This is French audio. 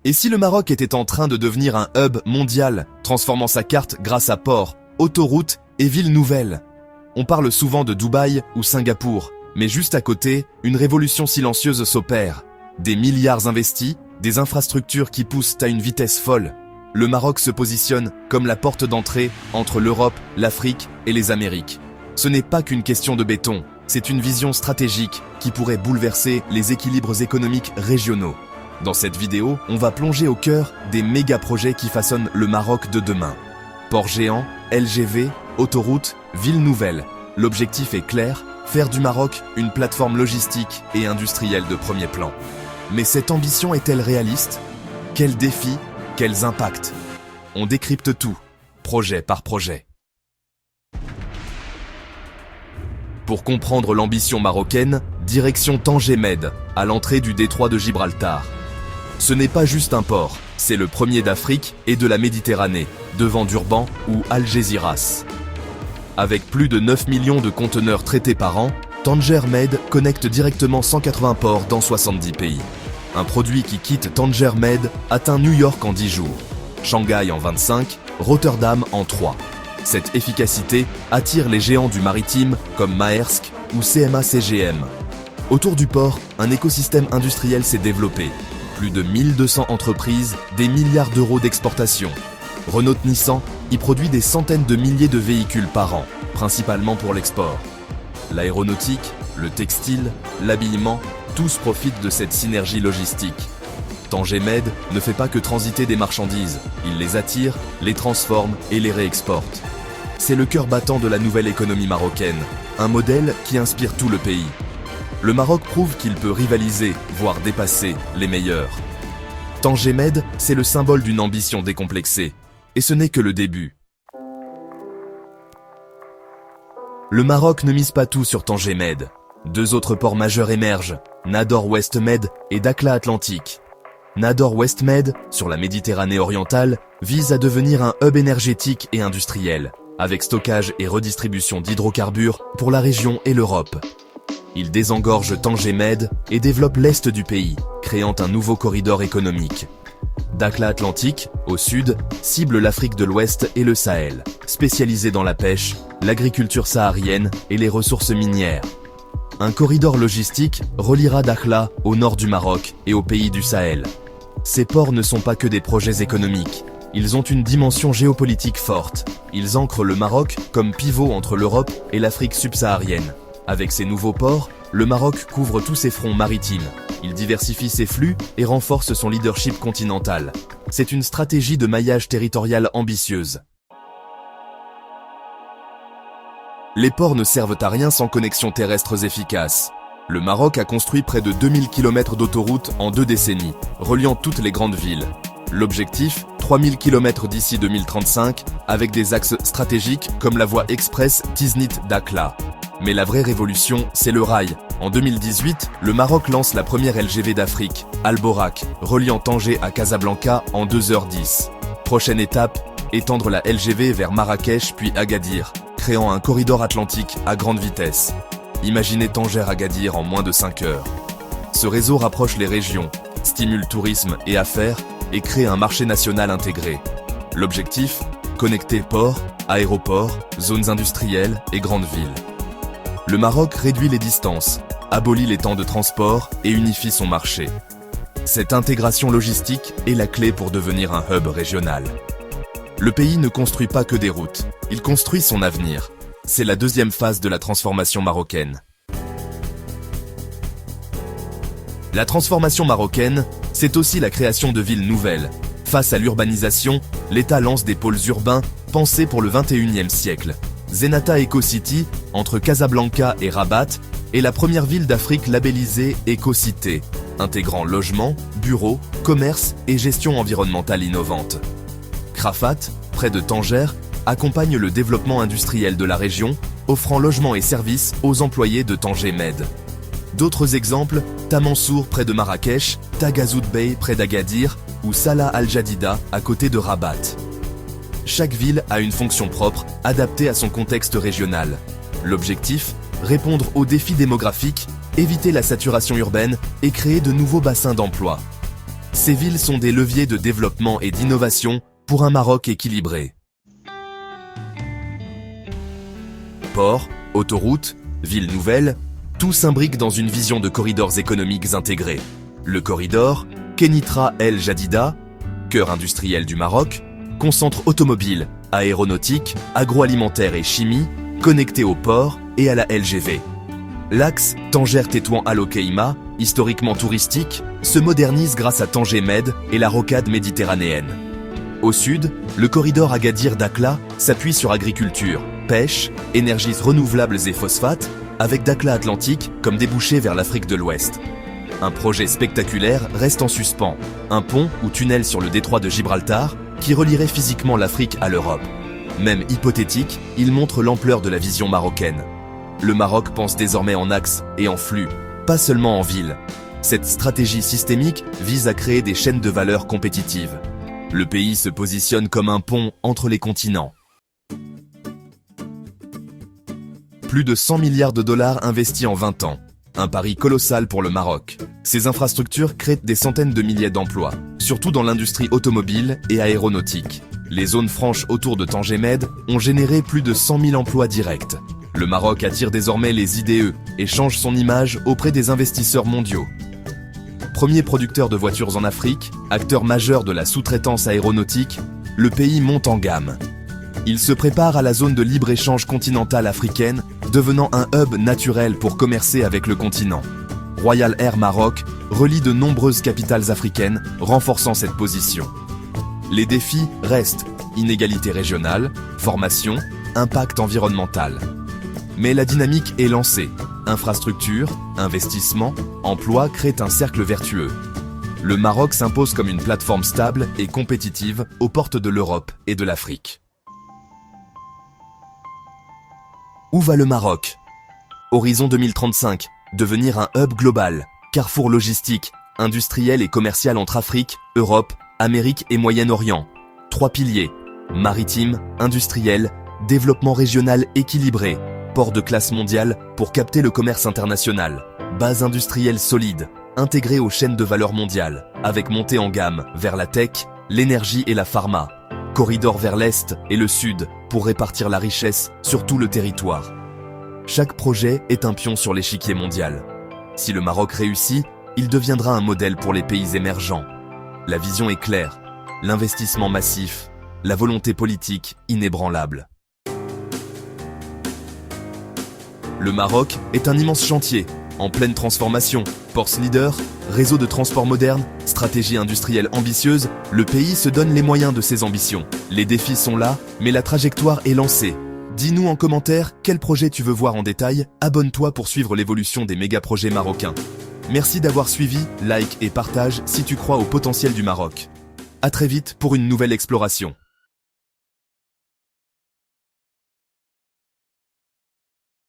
Et si le Maroc était en train de devenir un hub mondial, transformant sa carte grâce à ports, autoroutes et villes nouvelles? On parle souvent de Dubaï ou Singapour, mais juste à côté, une révolution silencieuse s'opère. Des milliards investis, des infrastructures qui poussent à une vitesse folle. Le Maroc se positionne comme la porte d'entrée entre l'Europe, l'Afrique et les Amériques. Ce n'est pas qu'une question de béton, c'est une vision stratégique qui pourrait bouleverser les équilibres économiques régionaux. Dans cette vidéo, on va plonger au cœur des méga-projets qui façonnent le Maroc de demain. Ports géants, LGV, autoroutes, villes nouvelles. L'objectif est clair, faire du Maroc une plateforme logistique et industrielle de premier plan. Mais cette ambition est-elle réaliste? Quels défis? Quels impacts? On décrypte tout, projet par projet. Pour comprendre l'ambition marocaine, direction Tanger Med, à l'entrée du détroit de Gibraltar. Ce n'est pas juste un port, c'est le premier d'Afrique et de la Méditerranée, devant Durban ou Algésiras. Avec plus de 9 millions de conteneurs traités par an, Tanger Med connecte directement 180 ports dans 70 pays. Un produit qui quitte Tanger Med atteint New York en 10 jours, Shanghai en 25, Rotterdam en 3. Cette efficacité attire les géants du maritime comme Maersk ou CMA-CGM. Autour du port, un écosystème industriel s'est développé. Plus de 1200 entreprises, des milliards d'euros d'exportation. Renault-Nissan y produit des centaines de milliers de véhicules par an, principalement pour l'export. L'aéronautique, le textile, l'habillement, tous profitent de cette synergie logistique. Tanger Med ne fait pas que transiter des marchandises, il les attire, les transforme et les réexporte. C'est le cœur battant de la nouvelle économie marocaine, un modèle qui inspire tout le pays. Le Maroc prouve qu'il peut rivaliser, voire dépasser, les meilleurs. Tanger Med, c'est le symbole d'une ambition décomplexée. Et ce n'est que le début. Le Maroc ne mise pas tout sur Tanger Med. 2 autres ports majeurs émergent, Nador West Med et Dakhla Atlantique. Nador West Med, sur la Méditerranée orientale, vise à devenir un hub énergétique et industriel, avec stockage et redistribution d'hydrocarbures pour la région et l'Europe. Il désengorge Tanger Med et développe l'est du pays, créant un nouveau corridor économique. Dakhla Atlantique, au sud, cible l'Afrique de l'Ouest et le Sahel, spécialisé dans la pêche, l'agriculture saharienne et les ressources minières. Un corridor logistique reliera Dakhla au nord du Maroc et aux pays du Sahel. Ces ports ne sont pas que des projets économiques, ils ont une dimension géopolitique forte. Ils ancrent le Maroc comme pivot entre l'Europe et l'Afrique subsaharienne. Avec ces nouveaux ports, le Maroc couvre tous ses fronts maritimes. Il diversifie ses flux et renforce son leadership continental. C'est une stratégie de maillage territorial ambitieuse. Les ports ne servent à rien sans connexions terrestres efficaces. Le Maroc a construit près de 2000 km d'autoroutes en 2 décennies, reliant toutes les grandes villes. L'objectif, 3000 km d'ici 2035, avec des axes stratégiques comme la voie express Tiznit-Dakhla. Mais la vraie révolution, c'est le rail. En 2018, le Maroc lance la première LGV d'Afrique, Al Borak, reliant Tanger à Casablanca en 2h10. Prochaine étape, étendre la LGV vers Marrakech puis Agadir, créant un corridor atlantique à grande vitesse. Imaginez Tanger-Agadir en moins de 5 heures. Ce réseau rapproche les régions, stimule tourisme et affaires et crée un marché national intégré. L'objectif, connecter ports, aéroports, zones industrielles et grandes villes. Le Maroc réduit les distances, abolit les temps de transport et unifie son marché. Cette intégration logistique est la clé pour devenir un hub régional. Le pays ne construit pas que des routes, il construit son avenir. C'est la deuxième phase de la transformation marocaine. La transformation marocaine, c'est aussi la création de villes nouvelles. Face à l'urbanisation, l'État lance des pôles urbains pensés pour le XXIe siècle. Zenata Eco-City, entre Casablanca et Rabat, est la première ville d'Afrique labellisée Éco-Cité, intégrant logement, bureaux, commerce et gestion environnementale innovante. Crafat, près de Tanger, accompagne le développement industriel de la région, offrant logement et services aux employés de Tanger Med. D'autres exemples, Tamansour près de Marrakech, Tagazout Bey près d'Agadir ou Salah Al-Jadida à côté de Rabat. Chaque ville a une fonction propre, adaptée à son contexte régional. L'objectif, répondre aux défis démographiques, éviter la saturation urbaine et créer de nouveaux bassins d'emploi. Ces villes sont des leviers de développement et d'innovation pour un Maroc équilibré. Ports, autoroutes, villes nouvelles, tout s'imbrique dans une vision de corridors économiques intégrés. Le corridor Kenitra El Jadida, cœur industriel du Maroc, concentre automobiles, aéronautique, agroalimentaire et chimie, connectés au port et à la LGV. L'axe Tanger-Tétouan-Al-Hoceima, historiquement touristique, se modernise grâce à Tanger Med et la rocade méditerranéenne. Au sud, le corridor Agadir-Dakhla s'appuie sur agriculture, pêche, énergies renouvelables et phosphates, avec Dakhla Atlantique comme débouché vers l'Afrique de l'Ouest. Un projet spectaculaire reste en suspens, un pont ou tunnel sur le détroit de Gibraltar qui relierait physiquement l'Afrique à l'Europe. Même hypothétique, il montre l'ampleur de la vision marocaine. Le Maroc pense désormais en axe et en flux, pas seulement en ville. Cette stratégie systémique vise à créer des chaînes de valeur compétitives. Le pays se positionne comme un pont entre les continents. Plus de 100 milliards de dollars investis en 20 ans. Un pari colossal pour le Maroc. Ces infrastructures créent des centaines de milliers d'emplois, surtout dans l'industrie automobile et aéronautique. Les zones franches autour de Tanger Med ont généré plus de 100 000 emplois directs. Le Maroc attire désormais les IDE et change son image auprès des investisseurs mondiaux. Premier producteur de voitures en Afrique, acteur majeur de la sous-traitance aéronautique, le pays monte en gamme. Il se prépare à la zone de libre-échange continentale africaine, devenant un hub naturel pour commercer avec le continent. Royal Air Maroc relie de nombreuses capitales africaines, renforçant cette position. Les défis restent inégalité régionale, formation, impact environnemental. Mais la dynamique est lancée. Infrastructure, investissement, emploi créent un cercle vertueux. Le Maroc s'impose comme une plateforme stable et compétitive aux portes de l'Europe et de l'Afrique. Où va le Maroc? Horizon 2035, devenir un hub global, carrefour logistique, industriel et commercial entre Afrique, Europe, Amérique et Moyen-Orient. 3 piliers, maritime, industriel, développement régional équilibré, port de classe mondiale pour capter le commerce international, base industrielle solide, intégrée aux chaînes de valeur mondiales, avec montée en gamme vers la tech, l'énergie et la pharma, corridor vers l'Est et le Sud pour répartir la richesse sur tout le territoire. Chaque projet est un pion sur l'échiquier mondial. Si le Maroc réussit, il deviendra un modèle pour les pays émergents. La vision est claire, l'investissement massif, la volonté politique inébranlable. Le Maroc est un immense chantier, en pleine transformation. Ports leader, réseau de transport moderne, stratégie industrielle ambitieuse, le pays se donne les moyens de ses ambitions. Les défis sont là, mais la trajectoire est lancée. Dis-nous en commentaire quel projet tu veux voir en détail, abonne-toi pour suivre l'évolution des méga-projets marocains. Merci d'avoir suivi, like et partage si tu crois au potentiel du Maroc. À très vite pour une nouvelle exploration.